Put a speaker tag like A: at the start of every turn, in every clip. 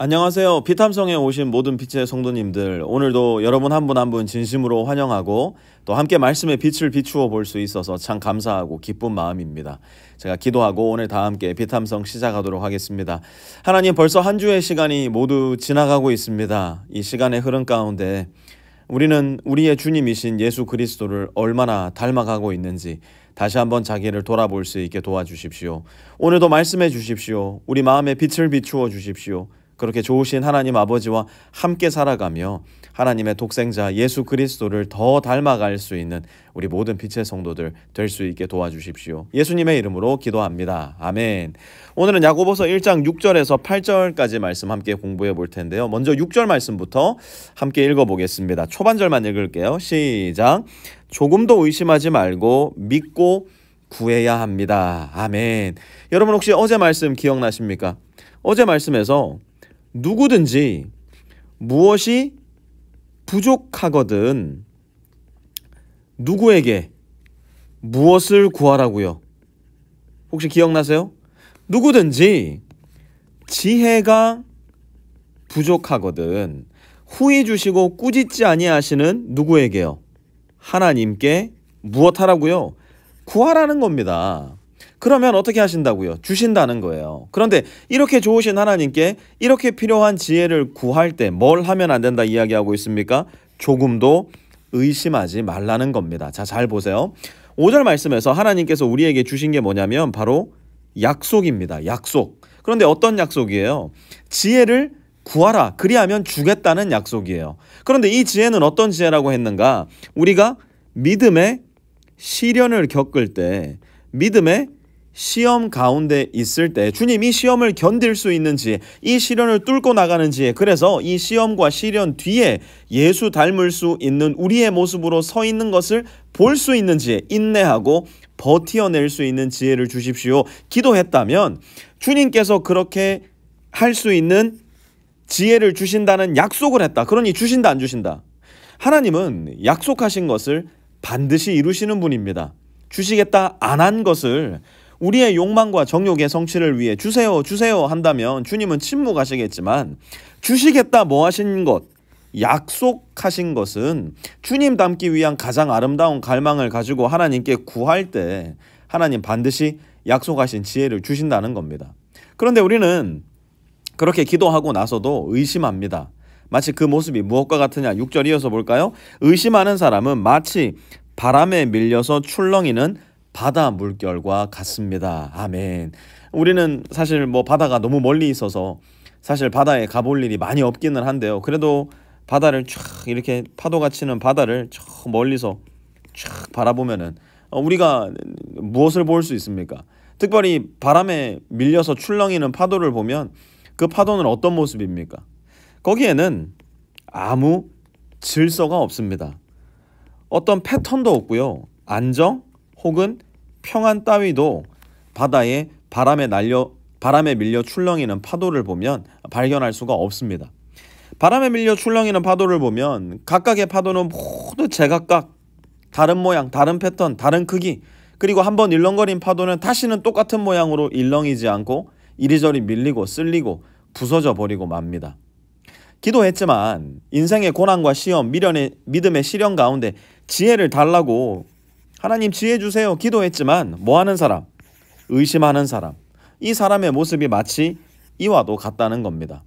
A: 안녕하세요. 피탐성에 오신 모든 빛의 성도님들, 오늘도 여러분 한 분 한 분 진심으로 환영하고 또 함께 말씀의 빛을 비추어 볼 수 있어서 참 감사하고 기쁜 마음입니다. 제가 기도하고 오늘 다 함께 피탐성 시작하도록 하겠습니다. 하나님, 벌써 한 주의 시간이 모두 지나가고 있습니다. 이 시간의 흐름 가운데 우리는 우리의 주님이신 예수 그리스도를 얼마나 닮아가고 있는지 다시 한번 자기를 돌아볼 수 있게 도와주십시오. 오늘도 말씀해 주십시오. 우리 마음에 빛을 비추어 주십시오. 그렇게 좋으신 하나님 아버지와 함께 살아가며 하나님의 독생자 예수 그리스도를 더 닮아갈 수 있는 우리 모든 빛의 성도들 될 수 있게 도와주십시오. 예수님의 이름으로 기도합니다. 아멘. 오늘은 야고보서 1장 6절에서 8절까지 말씀 함께 공부해 볼 텐데요. 먼저 6절 말씀부터 함께 읽어보겠습니다. 초반절만 읽을게요. 시작. 조금도 의심하지 말고 믿고 구해야 합니다. 아멘. 여러분 혹시 어제 말씀 기억나십니까? 어제 말씀에서 누구든지 무엇이 부족하거든 누구에게 무엇을 구하라고요? 혹시 기억나세요? 누구든지 지혜가 부족하거든 후히 주시고 꾸짖지 아니하시는 누구에게요? 하나님께 무엇하라고요? 구하라는 겁니다. 그러면 어떻게 하신다고요? 주신다는 거예요. 그런데 이렇게 좋으신 하나님께 이렇게 필요한 지혜를 구할 때 뭘 하면 안 된다 이야기하고 있습니까? 조금도 의심하지 말라는 겁니다. 자, 잘 보세요. 5절 말씀에서 하나님께서 우리에게 주신 게 뭐냐면 바로 약속입니다. 약속. 그런데 어떤 약속이에요? 지혜를 구하라. 그리하면 주겠다는 약속이에요. 그런데 이 지혜는 어떤 지혜라고 했는가? 우리가 믿음의 시련을 겪을 때, 믿음의 시험 가운데 있을 때 주님이 시험을 견딜 수 있는 지혜, 이 시련을 뚫고 나가는 지혜, 그래서 이 시험과 시련 뒤에 예수 닮을 수 있는 우리의 모습으로 서 있는 것을 볼 수 있는 지혜, 인내하고 버티어낼 수 있는 지혜를 주십시오. 기도했다면 주님께서 그렇게 할 수 있는 지혜를 주신다는 약속을 했다. 그러니 주신다 안 주신다? 하나님은 약속하신 것을 반드시 이루시는 분입니다. 주시겠다 안 한 것을 우리의 욕망과 정욕의 성취를 위해 주세요 주세요 한다면 주님은 침묵하시겠지만, 주시겠다 뭐 하신 것, 약속하신 것은 주님 닮기 위한 가장 아름다운 갈망을 가지고 하나님께 구할 때 하나님 반드시 약속하신 지혜를 주신다는 겁니다. 그런데 우리는 그렇게 기도하고 나서도 의심합니다. 마치 그 모습이 무엇과 같으냐? 6절 이어서 볼까요? 의심하는 사람은 마치 바람에 밀려서 출렁이는 바다 물결과 같습니다. 아멘. 우리는 사실 바다가 너무 멀리 있어서 사실 바다에 가볼 일이 많이 없기는 한데요. 그래도 바다를 쫙 이렇게 파도가 치는 바다를 저 멀리서 쫙 바라보면은 우리가 무엇을 볼 수 있습니까? 특별히 바람에 밀려서 출렁이는 파도를 보면 그 파도는 어떤 모습입니까? 거기에는 아무 질서가 없습니다. 어떤 패턴도 없고요. 안정 혹은 평안 따위도 바다에 바람에 밀려 출렁이는 파도를 보면 발견할 수가 없습니다. 바람에 밀려 출렁이는 파도를 보면 각각의 파도는 모두 제각각 다른 모양, 다른 패턴, 다른 크기, 그리고 한번 일렁거린 파도는 다시는 똑같은 모양으로 일렁이지 않고 이리저리 밀리고 쓸리고 부서져 버리고 맙니다. 기도했지만 인생의 고난과 시험, 믿음의 시련 가운데 지혜를 달라고 하나님 지혜 주세요 기도했지만 뭐하는 사람? 의심하는 사람. 이 사람의 모습이 마치 이와도 같다는 겁니다.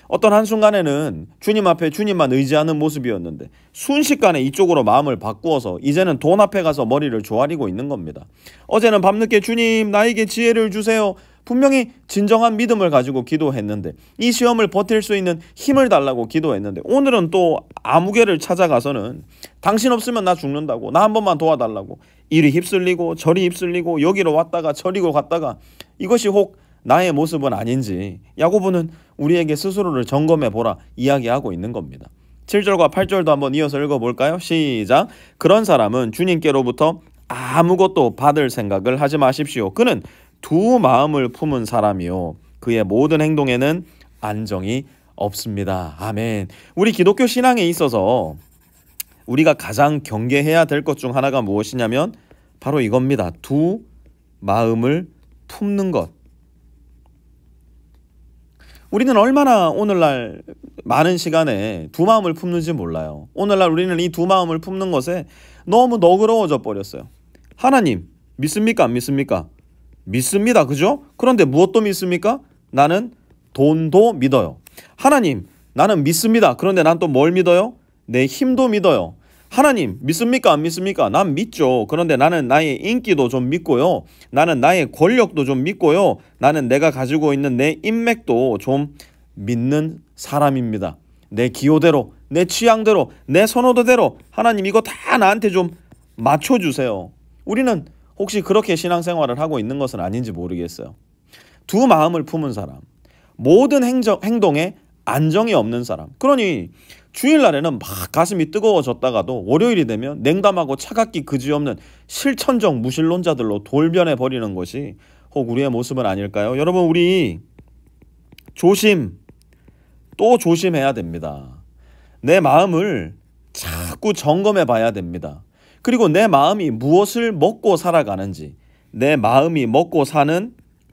A: 어떤 한순간에는 주님 앞에 주님만 의지하는 모습이었는데 순식간에 이쪽으로 마음을 바꾸어서 이제는 돈 앞에 가서 머리를 조아리고 있는 겁니다. 어제는 밤늦게 주님 나에게 지혜를 주세요, 분명히 진정한 믿음을 가지고 기도했는데, 이 시험을 버틸 수 있는 힘을 달라고 기도했는데, 오늘은 또 아무개를 찾아가서는 당신 없으면 나 죽는다고, 나 한 번만 도와달라고 이리 휩쓸리고 저리 휩쓸리고 여기로 왔다가 저리로 갔다가, 이것이 혹 나의 모습은 아닌지 야고보는 우리에게 스스로를 점검해 보라 이야기하고 있는 겁니다. 7절과 8절도 한번 이어서 읽어볼까요? 시작. 그런 사람은 주님께로부터 아무것도 받을 생각을 하지 마십시오. 그는 두 마음을 품은 사람이요 그의 모든 행동에는 안정이 없습니다. 아멘. 우리 기독교 신앙에 있어서 우리가 가장 경계해야 될 것 중 하나가 무엇이냐면 바로 이겁니다. 두 마음을 품는 것. 우리는 얼마나 오늘날 많은 시간에 두 마음을 품는지 몰라요. 오늘날 우리는 이 두 마음을 품는 것에 너무 너그러워져 버렸어요. 하나님 믿습니까? 안 믿습니까? 믿습니다. 그죠? 그런데 무엇도 믿습니까? 나는 돈도 믿어요. 하나님 나는 믿습니다. 그런데 난 또 뭘 믿어요? 내 힘도 믿어요. 하나님 믿습니까? 안 믿습니까? 난 믿죠. 그런데 나는 나의 인기도 좀 믿고요. 나는 나의 권력도 좀 믿고요. 나는 내가 가지고 있는 내 인맥도 좀 믿는 사람입니다. 내 기호대로, 내 취향대로, 내 선호도대로 하나님 이거 다 나한테 좀 맞춰주세요. 우리는 혹시 그렇게 신앙생활을 하고 있는 것은 아닌지 모르겠어요. 두 마음을 품은 사람, 모든 행동에 안정이 없는 사람. 그러니 주일날에는 막 가슴이 뜨거워졌다가도 월요일이 되면 냉담하고 차갑기 그지없는 실천적 무신론자들로 돌변해 버리는 것이 혹 우리의 모습은 아닐까요? 여러분 우리 또 조심해야 됩니다. 내 마음을 자꾸 점검해 봐야 됩니다. 그리고 내 마음이 무엇을 먹고 살아가는지, 내 마음이 먹고 사는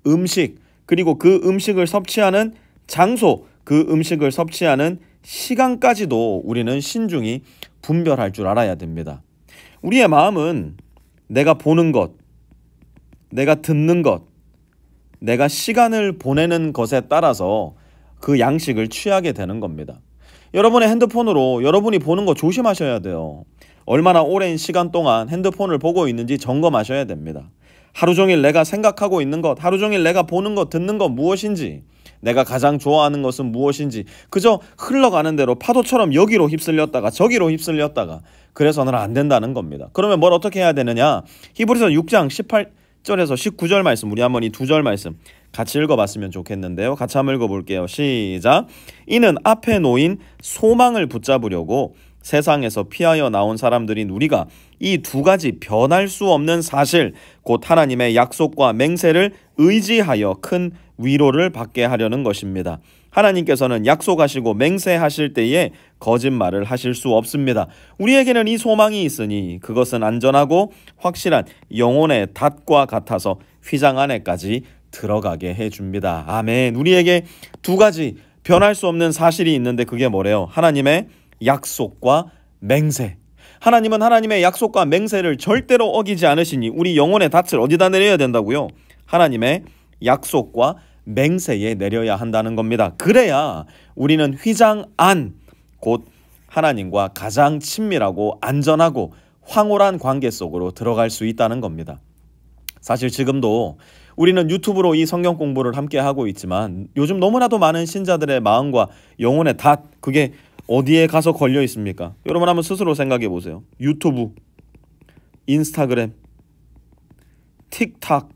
A: 음식, 그리고 그 음식을 섭취하는 장소, 그 음식을 섭취하는 시간까지도 우리는 신중히 분별할 줄 알아야 됩니다. 우리의 마음은 내가 보는 것, 내가 듣는 것, 내가 시간을 보내는 것에 따라서 그 양식을 취하게 되는 겁니다. 여러분의 핸드폰으로 여러분이 보는 거 조심하셔야 돼요. 얼마나 오랜 시간 동안 핸드폰을 보고 있는지 점검하셔야 됩니다. 하루 종일 내가 생각하고 있는 것, 하루 종일 내가 보는 것, 듣는 것 무엇인지, 내가 가장 좋아하는 것은 무엇인지, 그저 흘러가는 대로 파도처럼 여기로 휩쓸렸다가 저기로 휩쓸렸다가 그래서는 안 된다는 겁니다. 그러면 뭘 어떻게 해야 되느냐? 히브리서 6장 18절에서 19절 말씀, 우리 한번 이 두 절 말씀 같이 읽어봤으면 좋겠는데요. 같이 한번 읽어볼게요. 시작. 이는 앞에 놓인 소망을 붙잡으려고 세상에서 피하여 나온 사람들인 우리가 이 두 가지 변할 수 없는 사실, 곧 하나님의 약속과 맹세를 의지하여 큰 위로를 받게 하려는 것입니다. 하나님께서는 약속하시고 맹세하실 때에 거짓말을 하실 수 없습니다. 우리에게는 이 소망이 있으니 그것은 안전하고 확실한 영혼의 닷과 같아서 휘장 안에까지 들어가게 해줍니다. 아멘. 우리에게 두 가지 변할 수 없는 사실이 있는데 그게 뭐래요? 하나님의 약속과 맹세. 하나님은 하나님의 약속과 맹세를 절대로 어기지 않으시니 우리 영혼의 닻을 어디다 내려야 된다고요? 하나님의 약속과 맹세에 내려야 한다는 겁니다. 그래야 우리는 휘장 안, 곧 하나님과 가장 친밀하고 안전하고 황홀한 관계 속으로 들어갈 수 있다는 겁니다. 사실 지금도 우리는 유튜브로 이 성경 공부를 함께 하고 있지만 요즘 너무나도 많은 신자들의 마음과 영혼의 닷, 그게 어디에 가서 걸려 있습니까? 여러분 한번 스스로 생각해 보세요. 유튜브, 인스타그램, 틱탁,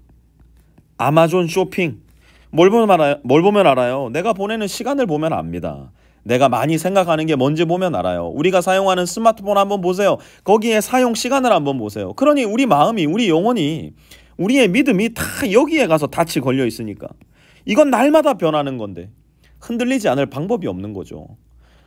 A: 아마존 쇼핑. 뭘 보면 알아요? 내가 보내는 시간을 보면 압니다. 내가 많이 생각하는 게 뭔지 보면 알아요. 우리가 사용하는 스마트폰 한번 보세요. 거기에 사용 시간을 한번 보세요. 그러니 우리 마음이, 우리 영혼이, 우리의 믿음이 다 여기에 가서 닻이 걸려 있으니까 이건 날마다 변하는 건데 흔들리지 않을 방법이 없는 거죠.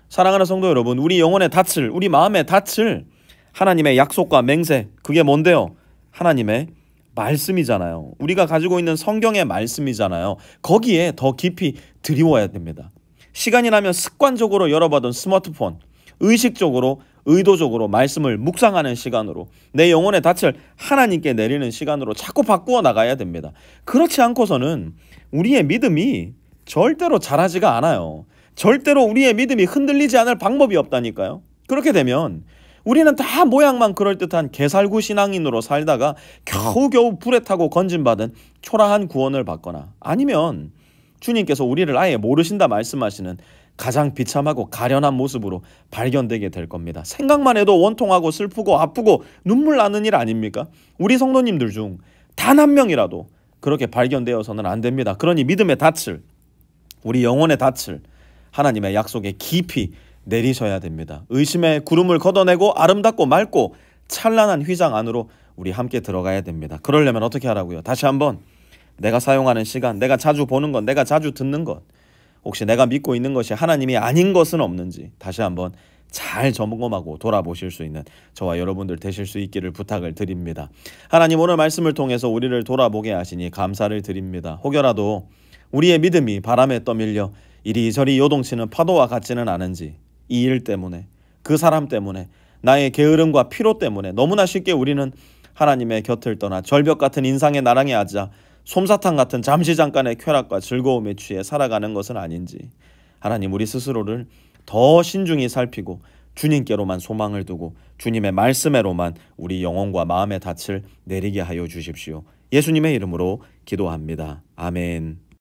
A: 사랑하는 성도 여러분, 우리 영혼의 닻을, 우리 마음의 닻을 하나님의 약속과 맹세, 그게 뭔데요? 하나님의 말씀이잖아요. 우리가 가지고 있는 성경의 말씀이잖아요. 거기에 더 깊이 들이워야 됩니다. 시간이 나면 습관적으로 열어봐둔 스마트폰, 의식적으로, 의도적으로 말씀을 묵상하는 시간으로, 내 영혼의 닻을 하나님께 내리는 시간으로 자꾸 바꾸어 나가야 됩니다. 그렇지 않고서는 우리의 믿음이 절대로 자라지가 않아요. 절대로 우리의 믿음이 흔들리지 않을 방법이 없다니까요. 그렇게 되면 우리는 다 모양만 그럴듯한 개살구 신앙인으로 살다가 겨우겨우 불에 타고 건진받은 초라한 구원을 받거나, 아니면 주님께서 우리를 아예 모르신다 말씀하시는 가장 비참하고 가련한 모습으로 발견되게 될 겁니다. 생각만 해도 원통하고 슬프고 아프고 눈물 나는 일 아닙니까? 우리 성도님들 중 단 한 명이라도 그렇게 발견되어서는 안 됩니다. 그러니 믿음의 닻을, 우리 영혼의 닻을 하나님의 약속에 깊이 내리셔야 됩니다. 의심의 구름을 걷어내고 아름답고 맑고 찬란한 휘장 안으로 우리 함께 들어가야 됩니다. 그러려면 어떻게 하라고요? 다시 한번 내가 사용하는 시간, 내가 자주 보는 것, 내가 자주 듣는 것, 혹시 내가 믿고 있는 것이 하나님이 아닌 것은 없는지 다시 한번 잘 점검하고 돌아보실 수 있는 저와 여러분들 되실 수 있기를 부탁을 드립니다. 하나님, 오늘 말씀을 통해서 우리를 돌아보게 하시니 감사를 드립니다. 혹여라도 우리의 믿음이 바람에 떠밀려 이리저리 요동치는 파도와 같지는 않은지 이 일 때문에, 그 사람 때문에, 나의 게으름과 피로 때문에 너무나 쉽게 우리는 하나님의 곁을 떠나 절벽 같은 인상의 나랑에 앉아 솜사탕 같은 잠시 잠깐의 쾌락과 즐거움에 취해 살아가는 것은 아닌지, 하나님 우리 스스로를 더 신중히 살피고 주님께로만 소망을 두고 주님의 말씀에로만 우리 영혼과 마음의 닻을 내리게 하여 주십시오. 예수님의 이름으로 기도합니다. 아멘.